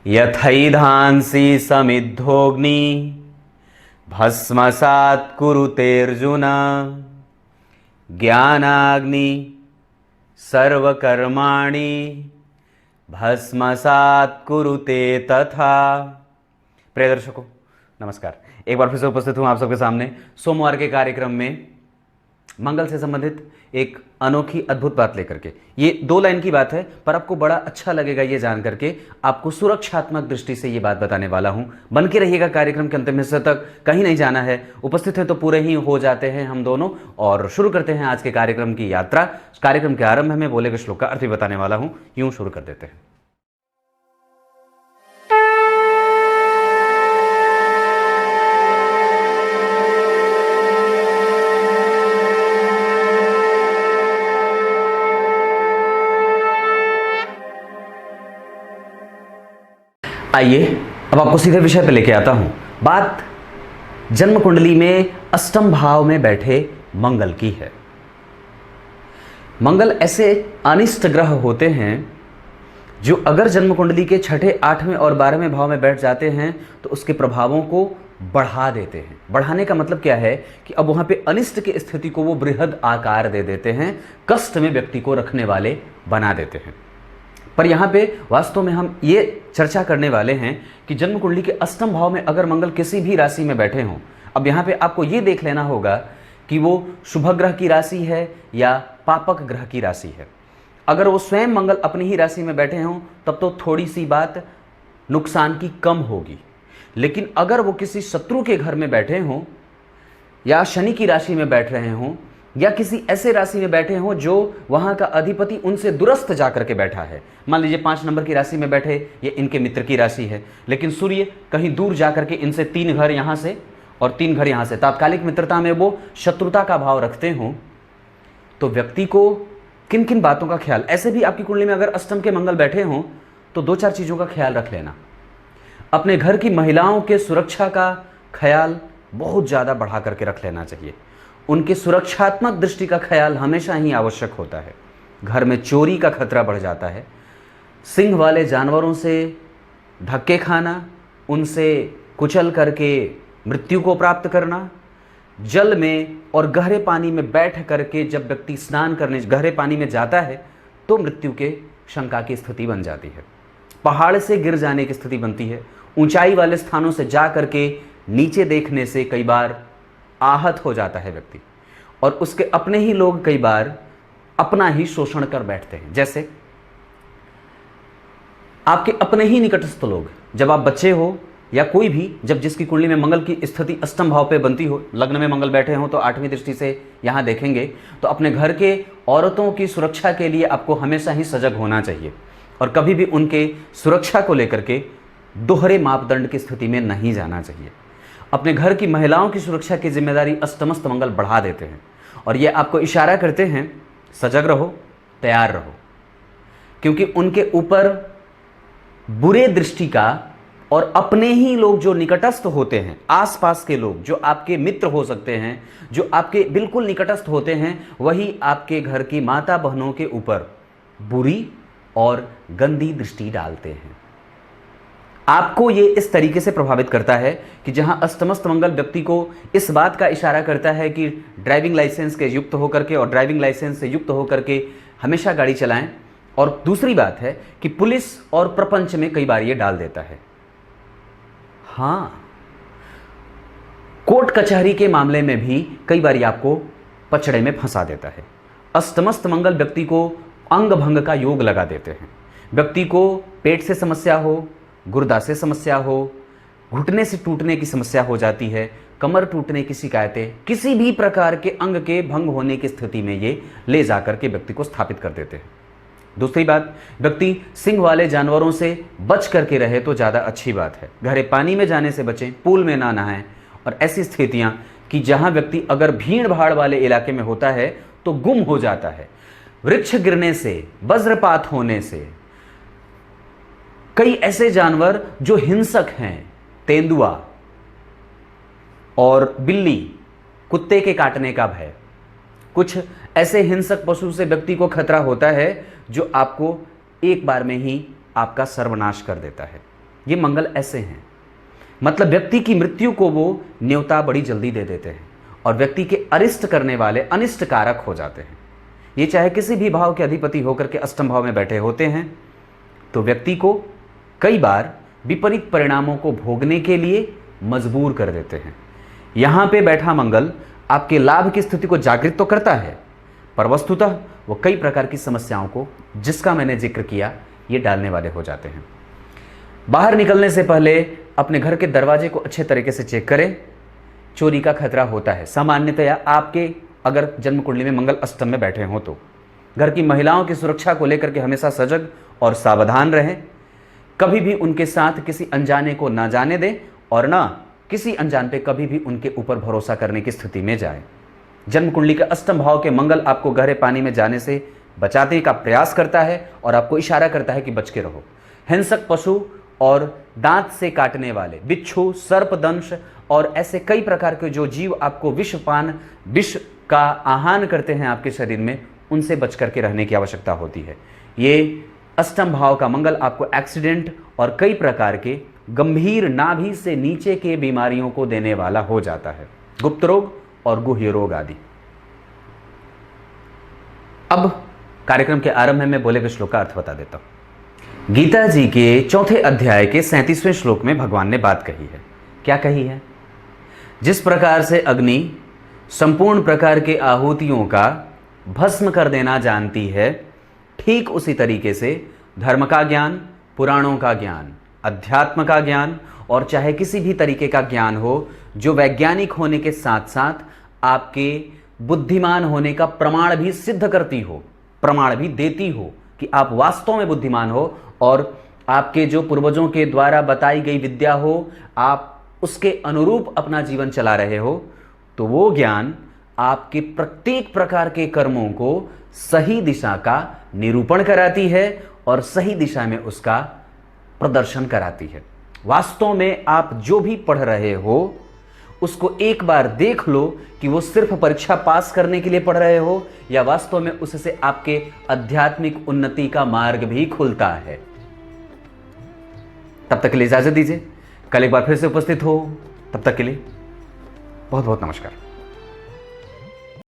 यथैधांसि समिद्धोऽग्नि भस्मसात् कुरुतेऽर्जुन ज्ञानाग्नि सर्वकर्माणि भस्मसात् कुरुते तथा। प्रिय दर्शकों नमस्कार, एक बार फिर से उपस्थित हूं आप सबके सामने सोमवार के कार्यक्रम में मंगल से संबंधित एक अनोखी अद्भुत बात लेकर के। ये 2 लाइन की बात है, पर आपको बड़ा अच्छा लगेगा ये जान करके। आपको सुरक्षात्मक दृष्टि से ये बात बताने वाला हूं। बन के रहिएगा कार्यक्रम के अंतिम हिस्से तक, कहीं नहीं जाना है। उपस्थित है तो पूरे ही हो जाते हैं हम दोनों, और शुरू करते हैं आज के कार्यक्रम की यात्रा। कार्यक्रम के आरंभ में बोले गए श्लोक का अर्थ भी बताने वाला हूं। यूं शुरू कर देते हैं। आइए अब आपको सीधे विषय पे लेके आता हूं। बात जन्म कुंडली में अष्टम भाव में बैठे मंगल की है। मंगल ऐसे अनिष्ट ग्रह होते हैं जो अगर जन्म कुंडली के 6ठे, 8वें और 12वें भाव में बैठ जाते हैं तो उसके प्रभावों को बढ़ा देते हैं। बढ़ाने का मतलब क्या है कि अब वहां पे अनिष्ट की स्थिति को वो बृहद आकार दे देते हैं, कष्ट में व्यक्ति को रखने वाले बना देते हैं। पर यहाँ पे वास्तव में हम ये चर्चा करने वाले हैं कि जन्म कुंडली के अष्टम भाव में अगर मंगल किसी भी राशि में बैठे हों, अब यहाँ पे आपको ये देख लेना होगा कि वो शुभ ग्रह की राशि है या पापक ग्रह की राशि है। अगर वो स्वयं मंगल अपनी ही राशि में बैठे हों तब तो थोड़ी सी बात नुकसान की कम होगी, लेकिन अगर वो किसी शत्रु के घर में बैठे हों या शनि की राशि में बैठ रहे हों या किसी ऐसे राशि में बैठे हों जो वहां का अधिपति उनसे दूरस्थ जाकर के बैठा है। मान लीजिए 5 नंबर की राशि में बैठे, ये इनके मित्र की राशि है, लेकिन सूर्य कहीं दूर जाकर के इनसे 3 घर यहां से और 3 घर यहां से, तात्कालिक मित्रता में वो शत्रुता का भाव रखते हों, तो व्यक्ति को किन किन बातों का ख्याल, ऐसे भी आपकी कुंडली में अगर अष्टम के मंगल बैठे हों तो 2-4 चीजों का ख्याल रख लेना। अपने घर की महिलाओं के सुरक्षा का ख्याल बहुत ज्यादा बढ़ा करके रख लेना चाहिए। उनके सुरक्षात्मक दृष्टि का ख्याल हमेशा ही आवश्यक होता है। घर में चोरी का खतरा बढ़ जाता है। सिंह वाले जानवरों से धक्के खाना, उनसे कुचल करके मृत्यु को प्राप्त करना, जल में और गहरे पानी में बैठ करके जब व्यक्ति स्नान करने गहरे पानी में जाता है तो मृत्यु के शंका की स्थिति बन जाती है। पहाड़ से गिर जाने की स्थिति बनती है। ऊंचाई वाले स्थानों से जा करके नीचे देखने से कई बार आहत हो जाता है व्यक्ति, और उसके अपने ही लोग कई बार अपना ही शोषण कर बैठते हैं। जैसे आपके अपने ही निकटस्थ लोग, जब आप बच्चे हो या कोई भी, जब जिसकी कुंडली में मंगल की स्थिति अष्टम भाव पे बनती हो, लग्न में मंगल बैठे हो तो 8वीं दृष्टि से यहां देखेंगे, तो अपने घर के औरतों की सुरक्षा के लिए आपको हमेशा ही सजग होना चाहिए और कभी भी उनके सुरक्षा को लेकर के दोहरे मापदंड की स्थिति में नहीं जाना चाहिए। अपने घर की महिलाओं की सुरक्षा की जिम्मेदारी अष्टमस्त मंगल बढ़ा देते हैं और ये आपको इशारा करते हैं सजग रहो, तैयार रहो, क्योंकि उनके ऊपर बुरे दृष्टि का, और अपने ही लोग जो निकटस्थ होते हैं, आसपास के लोग जो आपके मित्र हो सकते हैं, जो आपके बिल्कुल निकटस्थ होते हैं, वही आपके घर की माता बहनों के ऊपर बुरी और गंदी दृष्टि डालते हैं। आपको ये इस तरीके से प्रभावित करता है कि जहां अष्टमस्त मंगल व्यक्ति को इस बात का इशारा करता है कि ड्राइविंग लाइसेंस के युक्त होकर के और ड्राइविंग लाइसेंस से युक्त होकर के हमेशा गाड़ी चलाएं, और दूसरी बात है कि पुलिस और प्रपंच में कई बार ये डाल देता है। हाँ, कोर्ट कचहरी के मामले में भी कई बार आपको पचड़े में फंसा देता है। अष्टमस्त मंगल व्यक्ति को अंग भंग का योग लगा देते हैं। व्यक्ति को पेट से समस्या हो, गुर्दा से समस्या हो, घुटने से टूटने की समस्या हो जाती है, कमर टूटने की शिकायतें, किसी भी प्रकार के अंग के भंग होने की स्थिति में ये ले जाकर के व्यक्ति को स्थापित कर देते हैं। दूसरी बात, व्यक्ति सिंह वाले जानवरों से बच करके रहे तो ज़्यादा अच्छी बात है। गहरे पानी में जाने से बचें, पूल में ना नहाएं, और ऐसी स्थितियां कि जहां व्यक्ति अगर भीड़ भाड़ वाले इलाके में होता है तो गुम हो जाता है। वृक्ष गिरने से, वज्रपात होने से, कई ऐसे जानवर जो हिंसक हैं, तेंदुआ और बिल्ली, कुत्ते के काटने का भय, कुछ ऐसे हिंसक पशु से व्यक्ति को खतरा होता है जो आपको एक बार में ही आपका सर्वनाश कर देता है। ये मंगल ऐसे हैं, मतलब व्यक्ति की मृत्यु को वो न्योता बड़ी जल्दी दे देते हैं और व्यक्ति के अरिष्ट करने वाले अनिष्ट कारक हो जाते हैं। ये चाहे किसी भी भाव के अधिपति होकर के अष्टम भाव में बैठे होते हैं तो व्यक्ति को कई बार विपरीत परिणामों को भोगने के लिए मजबूर कर देते हैं। यहाँ पे बैठा मंगल आपके लाभ की स्थिति को जागृत तो करता है, पर वस्तुतः वो कई प्रकार की समस्याओं को, जिसका मैंने जिक्र किया, ये डालने वाले हो जाते हैं। बाहर निकलने से पहले अपने घर के दरवाजे को अच्छे तरीके से चेक करें, चोरी का खतरा होता है। सामान्यतया आपके अगर जन्म कुंडली में मंगल अष्टम में बैठे हों तो घर की महिलाओं की सुरक्षा को लेकर के हमेशा सजग और सावधान रहें। कभी भी उनके साथ किसी अनजाने को ना जाने दें और ना किसी अनजान पे कभी भी उनके ऊपर भरोसा करने की स्थिति में जाएं। जन्म कुंडली के अष्टम भाव के मंगल आपको गहरे पानी में जाने से बचाने का प्रयास करता है और आपको इशारा करता है कि बच के रहो। हिंसक पशु और दांत से काटने वाले बिच्छू, सर्पदंश और ऐसे कई प्रकार के जो जीव आपको विष का आहान करते हैं आपके शरीर में, उनसे बच करके रहने की आवश्यकता होती है। ये अष्टम भाव का मंगल आपको एक्सीडेंट और कई प्रकार के गंभीर नाभि से नीचे के बीमारियों को देने वाला हो जाता है, गुप्त रोग और गुह्य रोग आदि। अब कार्यक्रम के आरंभ में मैं बोले गए श्लोक का अर्थ बता देता हूं। गीता जी के चौथे अध्याय के 37वें श्लोक में भगवान ने बात कही है। क्या कही है? जिस प्रकार से अग्नि संपूर्ण प्रकार के आहुतियों का भस्म कर देना जानती है, ठीक उसी तरीके से धर्म का ज्ञान, पुराणों का ज्ञान, अध्यात्म का ज्ञान और चाहे किसी भी तरीके का ज्ञान हो जो वैज्ञानिक होने के साथ साथ आपके बुद्धिमान होने का प्रमाण भी सिद्ध करती हो, प्रमाण भी देती हो कि आप वास्तव में बुद्धिमान हो और आपके जो पूर्वजों के द्वारा बताई गई विद्या हो, आप उसके अनुरूप अपना जीवन चला रहे हो, तो वो ज्ञान आपके प्रत्येक प्रकार के कर्मों को सही दिशा का निरूपण कराती है और सही दिशा में उसका प्रदर्शन कराती है। वास्तव में आप जो भी पढ़ रहे हो उसको एक बार देख लो कि वो सिर्फ परीक्षा पास करने के लिए पढ़ रहे हो या वास्तव में उससे आपके आध्यात्मिक उन्नति का मार्ग भी खुलता है। तब तक के लिए इजाजत दीजिए, कल एक बार फिर से उपस्थित हो। तब तक के लिए बहुत बहुत नमस्कार।